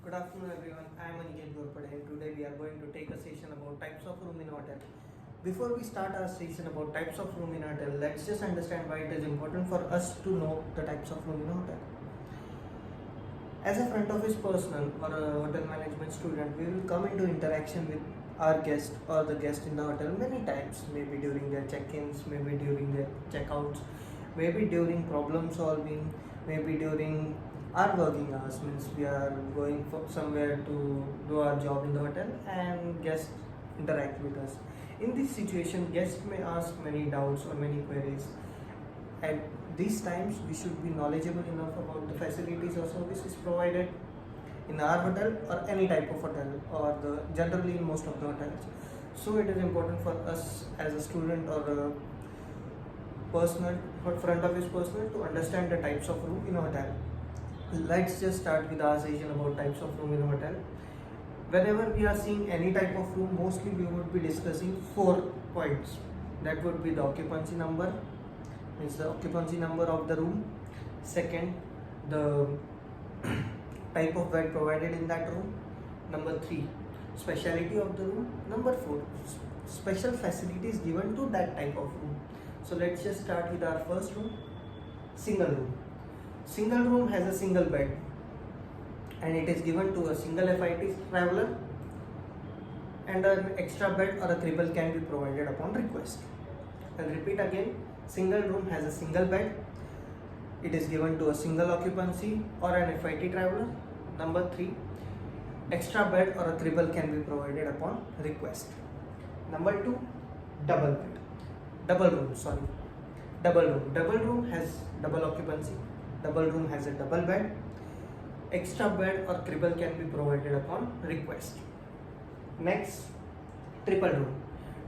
Good afternoon everyone, I am Aniket Gorpade and today we are going to take a session about types of room in hotel. Before we start our session about types of room in hotel, let's just understand why it is important for us to know the types of room in hotel. As a front office personnel or a hotel management student, we will come into interaction with our guest or the guest in the hotel many times, maybe during their check-ins, maybe during their check-outs, maybe during problem solving, maybe during our working hours, means we are going for somewhere to do our job in the hotel and guests interact with us. In this situation, guests may ask many doubts or many queries. At these times, we should be knowledgeable enough about the facilities or services provided in our hotel or any type of hotel or generally in most of the hotels. So it is important for us as a student or a personal or front office personnel to understand the types of room in a hotel. Let's just start with our session about types of room in a hotel. Whenever we are seeing any type of room, mostly we would be discussing 4 points. That would be the occupancy number, means the occupancy number of the room. Second, the type of bed provided in that room. Number 3, speciality of the room. Number 4, special facilities given to that type of room. So let's just start with our first room, single room. Single room has a single bed and it is given to a single FIT traveler, and an extra bed or a cribble can be provided upon request. I'll repeat again, single room has a single bed, it is given to a single occupancy or an FIT traveler. Number 3, extra bed or a cribble can be provided upon request. Number 2, double room. Double room has double occupancy. Double room has a double bed. Extra bed or cribble can be provided upon request. Next, triple room.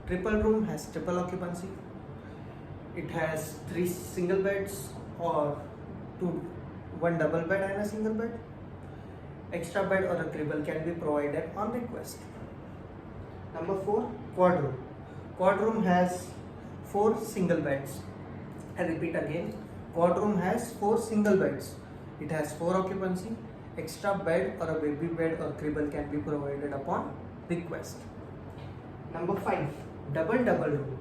Triple room has triple occupancy. It has 3 single beds or 1 double bed and a single bed. Extra bed or a cribble can be provided on request. Number 4, quad room. Quad room has 4 single beds. I repeat again, quad room has 4 single beds. It has 4 occupancy. Extra bed or a baby bed or cribble can be provided upon request. Number 5, double room.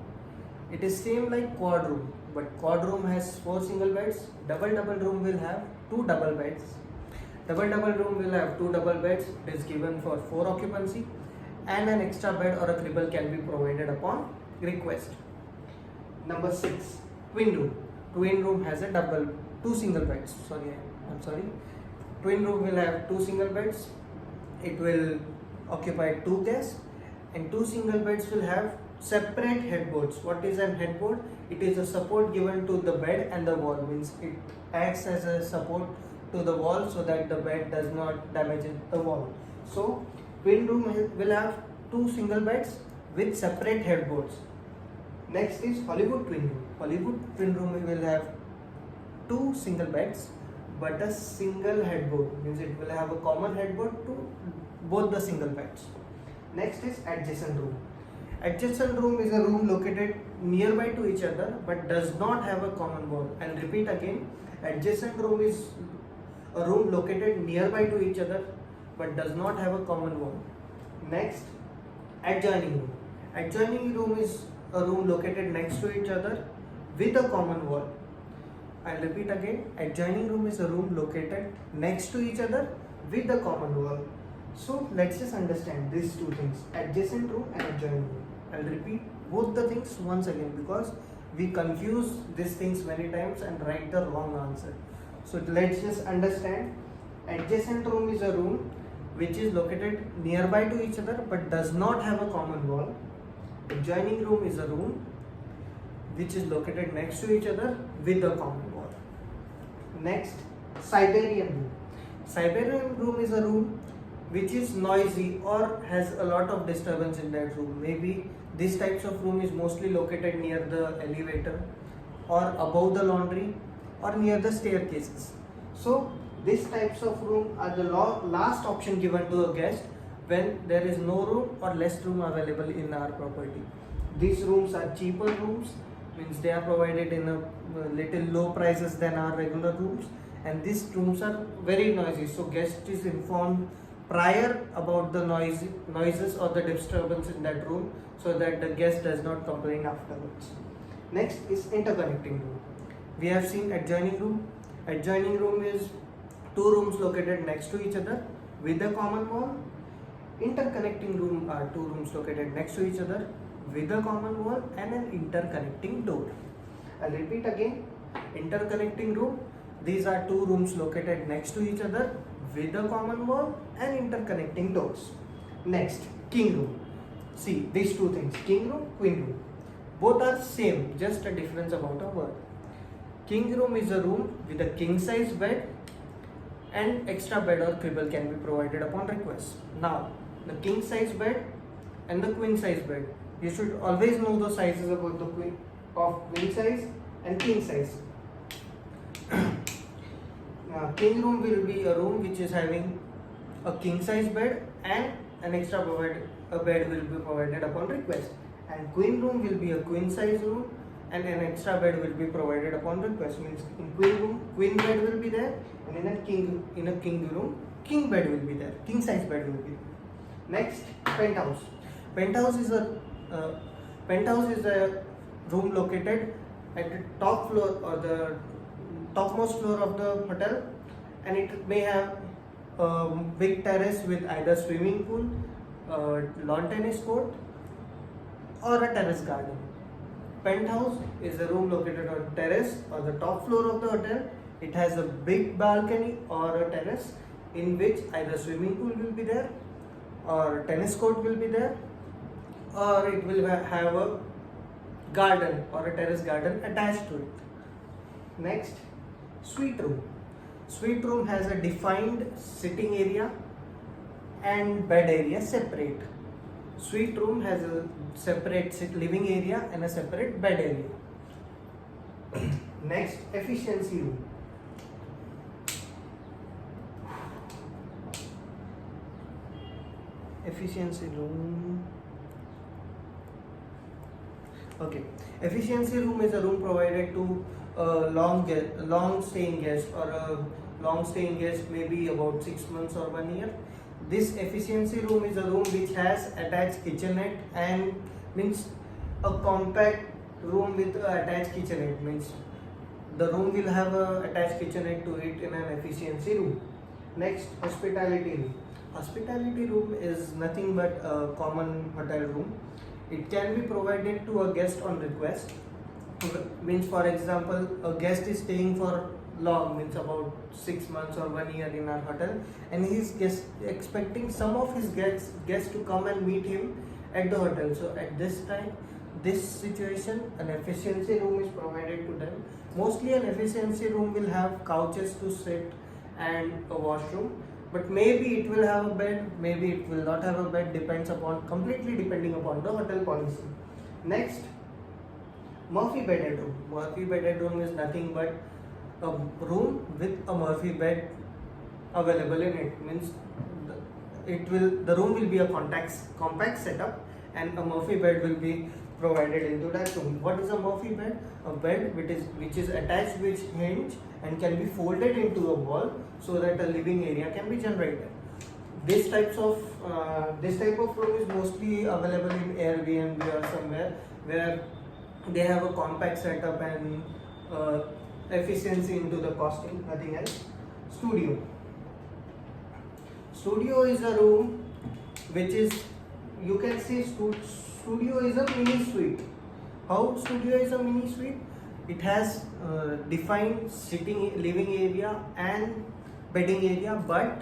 It is same like quad room, but quad room has 4 single beds. Double room will have 2 double beds. Double room will have 2 double beds. It is given for 4 occupancy, and an extra bed or a cribble can be provided upon request. Number 6, twin room. Twin room has a 2 single beds. Twin room will have 2 single beds. It will occupy 2 guests, and 2 single beds will have separate headboards. What is a headboard? It is a support given to the bed and the wall, means it acts as a support to the wall so that the bed does not damage the wall. So twin room will have 2 single beds with separate headboards. Next is Hollywood twin room. Hollywood twin room will have 2 single beds but a single headboard, means it will have a common headboard to both the single beds. Next is adjacent room. Adjacent room is a room located nearby to each other but does not have a common wall. I'll repeat again, adjacent room is a room located nearby to each other but does not have a common wall. Next, adjoining room. Adjoining room is a room located next to each other with a common wall. I'll repeat again, adjoining room is a room located next to each other with a common wall. So let's just understand these 2 things, adjacent room and adjoining room. I'll repeat both the things once again because we confuse these things many times and write the wrong answer. So let's just understand, adjacent room is a room which is located nearby to each other but does not have a common wall. Adjoining room is a room which is located next to each other with a common wall. Next, Siberian room. Siberian room is a room which is noisy or has a lot of disturbance in that room. Maybe these types of room is mostly located near the elevator or above the laundry or near the staircases. So these types of room are the last option given to a guest when there is no room or less room available in our property. These rooms are cheaper rooms, means they are provided in a little low prices than our regular rooms, and these rooms are very noisy, so guest is informed prior about the noises or the disturbance in that room, so that the guest does not complain afterwards. Next is interconnecting room. We have seen adjoining room. Adjoining room is two rooms located next to each other with a common wall. Interconnecting room are two rooms located next to each other with a common wall and an interconnecting door. I'll repeat again. Interconnecting room, these are two rooms located next to each other with a common wall and interconnecting doors. Next, king room. See these two things, king room, queen room. Both are same, just a difference about a word. King room is a room with a king size bed and extra bed or cribble can be provided upon request. Now, the king size bed and the queen size bed. You should always know the sizes about the queen size and king size. King room will be a room which is having a king size bed and an extra bed will be provided upon request. And queen room will be a queen size room and an extra bed will be provided upon request. Means in queen room, queen bed will be there, and in a king room, king bed will be there, king size bed will be there. Next, penthouse. Penthouse is a room located at the top floor or the topmost floor of the hotel, and it may have a big terrace with either swimming pool, lawn tennis court, or a terrace garden. Penthouse is a room located on terrace or the top floor of the hotel. It has a big balcony or a terrace in which either swimming pool will be there, or tennis court will be there, or it will have a garden or a terrace garden attached to it. Next, suite room. Suite room has a defined sitting area and bed area separate. Suite room has a separate living area and a separate bed area. Next, efficiency room. Efficiency room. Okay. Efficiency room is a room provided to a long staying guest or a long staying guest, maybe about 6 months or 1 year. This efficiency room is a room which has attached kitchenette and means a compact room with attached kitchenette, means the room will have a attached kitchenette to it in an efficiency room. Next, hospitality room. Hospitality room is nothing but a common hotel room. It can be provided to a guest on request. Means, for example, a guest is staying for long, means about 6 months or 1 year in our hotel, and he is expecting some of his guests to come and meet him at the hotel. So at this time, this situation, an efficiency room is provided to them. Mostly an efficiency room will have couches to sit and a washroom, but maybe it will have a bed, maybe it will not have a bed, completely depending upon the hotel policy. Next, Murphy bedded room. Murphy bedded room is nothing but a room with a Murphy bed available in it. Means the room will be a compact setup, and a Murphy bed will be provided into that room. What is a Murphy bed? A bed which is attached with hinge and can be folded into a wall so that a living area can be generated. This type of room is mostly available in Airbnb or somewhere where they have a compact setup and efficiency into the costing, nothing else. Studio. Studio is a room which is, you can say studio is a mini suite. How studio is a mini suite? It has defined living area and bedding area, but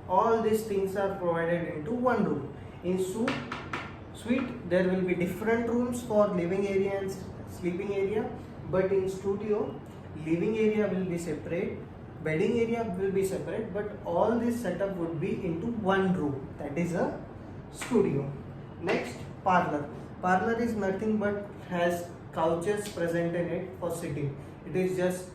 all these things are provided into one room. In suite there will be different rooms for living area and sleeping area, but in studio living area will be separate, bedding area will be separate, but all this setup would be into one room. That is a studio. Next, parlor. Parlor is nothing but has couches present in it for sitting. It is just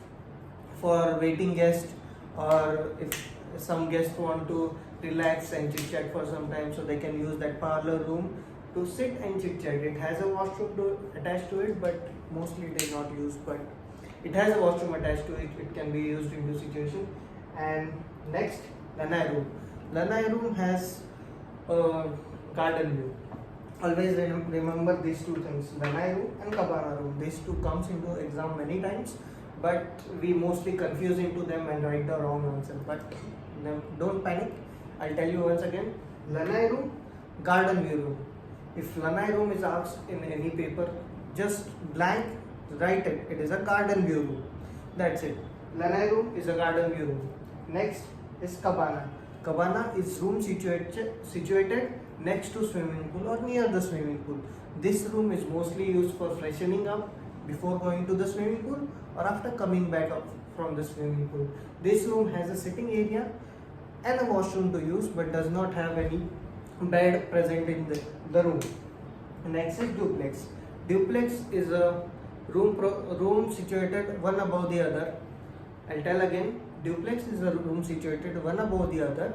for waiting guests, or if some guests want to relax and chit chat for some time, so they can use that parlor room to sit and chit chat. It has a washroom attached to it, but mostly it is not used, but it has a washroom attached to it. It can be used in this situation. And next, lanai room. Lanai room has a garden view. Always remember these two things, Lanai room and Cabana room. These two comes into exam many times, but we mostly confuse into them and write the wrong answer. But don't panic. I'll tell you once again. Lanai room, garden view room. If Lanai room is asked in any paper, just blank write it. It is a garden view room. That's it. Lanai room is a garden view room. Next is Cabana. Cabana is room situated next to swimming pool or near the swimming pool. This room is mostly used for freshening up before going to the swimming pool or after coming back up from the swimming pool. This room has a sitting area and a washroom to use, but does not have any bed present in the room. Next is duplex. Duplex is a room situated one above the other. I'll tell again. Duplex is a room situated one above the other,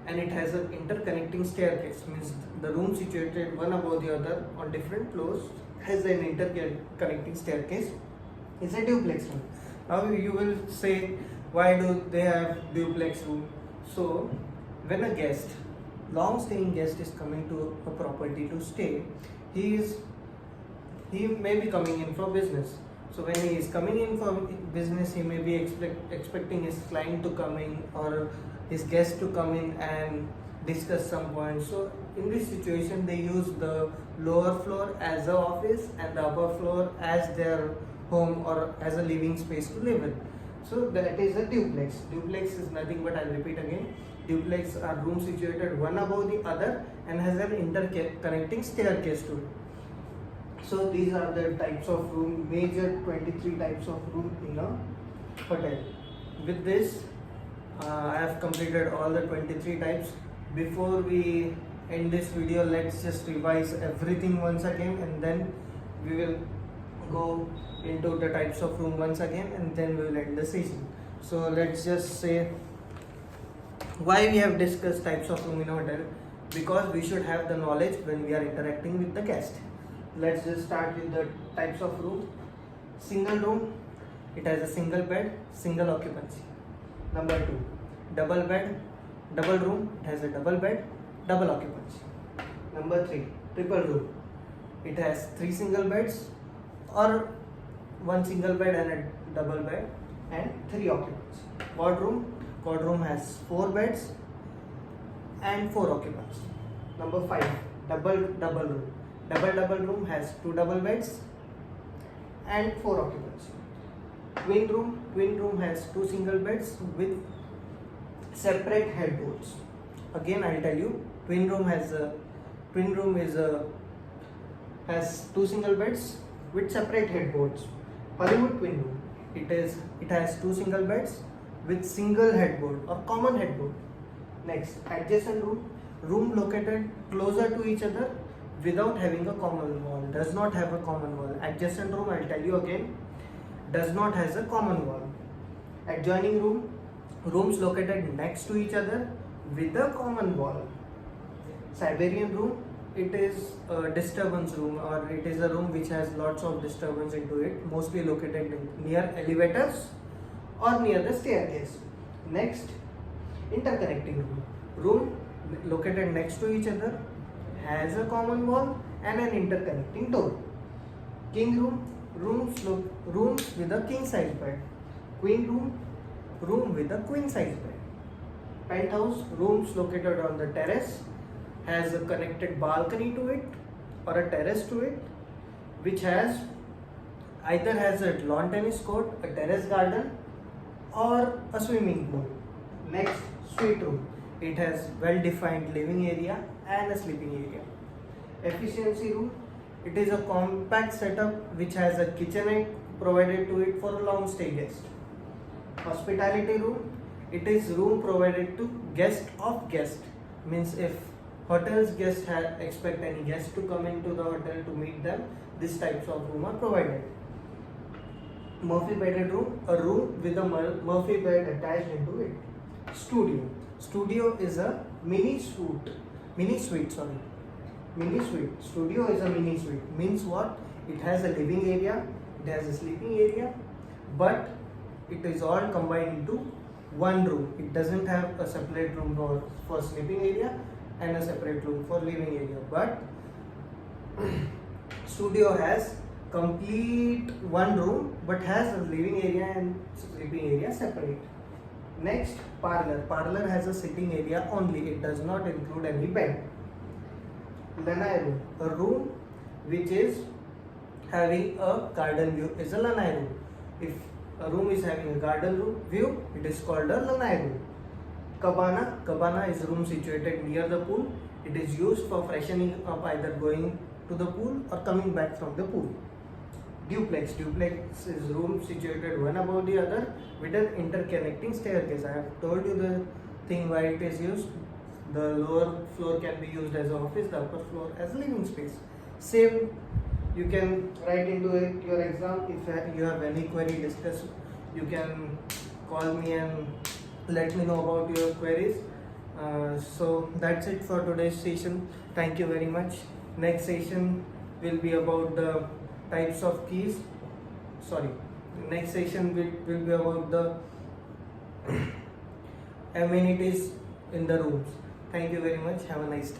and it has an interconnecting staircase. Means the room situated one above the other on different floors has an interconnecting staircase. It's a duplex room. Now you will say, why do they have duplex room? So when a guest, long staying guest, is coming to a property to stay, he may be coming in for business. So when he is coming in for business, he may be expecting his client to come in or his guest to come in and discuss some points. So in this situation, they use the lower floor as an office and the upper floor as their home or as a living space to live in. So that is a duplex. Duplex is nothing but, I'll repeat again, duplex are rooms situated one above the other and has an interconnecting staircase to it. So these are the types of room, major 23 types of room in a hotel. With this, I have completed all the 23 types. Before we end this video, let's just revise everything once again, and then we will go into the types of room once again, and then we will end the session. So let's just say why we have discussed types of room in a hotel. Because we should have the knowledge when we are interacting with the guest. Let's just start with the types of room. Single room, it has a single bed, single occupancy. Number 2, double bed, double room, it has a double bed, double occupancy. Number 3, triple room, it has 3 single beds or 1 single bed and a double bed and 3 occupants. Quad room has 4 beds and 4 occupants. Number 5, double room. Double room has 2 double beds and 4 occupants. Twin room has 2 single beds with separate headboards. Again, I'll tell you, twin room has 2 single beds with separate headboards. Hollywood twin room, it has 2 single beds with single headboard or common headboard. Next, adjacent room located closer to each other without having a common wall, does not have a common wall. Adjacent room, I'll tell you again, does not has a common wall. Adjoining rooms located next to each other with a common wall. Siberian room, it is a disturbance room, or it is a room which has lots of disturbance into it, mostly located near elevators or near the staircase. Next, interconnecting room located next to each other, has a common wall and an interconnecting door. King room, rooms with a king size bed. Queen room with a queen size bed. Penthouse, rooms located on the terrace, has a connected balcony to it or a terrace to it, which either has a lawn tennis court, a terrace garden or a swimming pool. Next, suite room. It has well-defined living area and a sleeping area. Efficiency room, it is a compact setup which has a kitchenette provided to it for a long stay guest. Hospitality room, it is room provided to guest of guest. Means if hotel's guests expect any guest to come into the hotel to meet them, these types of room are provided. Murphy bedded room, a room with a Murphy bed attached into it. Studio is a mini suite. Studio is a mini suite. Means what? It has a living area, it has a sleeping area, but it is all combined into one room. It doesn't have a separate room for sleeping area and a separate room for living area. But studio has complete one room but has a living area and sleeping area separate. Next, parlor. Parlor has a sitting area only. It does not include any bed. Lanai room. A room which is having a garden view is a lanai room. If a room is having a garden view, it is called a lanai room. Cabana. Cabana is a room situated near the pool. It is used for freshening up, either going to the pool or coming back from the pool. Duplex. Duplex is room situated one above the other with an interconnecting staircase. I have told you the thing why it is used. The lower floor can be used as office, the upper floor as living space. Same, you can write into it your exam. If you have any query, discuss. You can call me and let me know about your queries. So that's it for today's session. Thank you very much. Next session will be about the types of keys. Sorry, next session will be about the amenities in the rooms. Thank you very much. Have a nice day.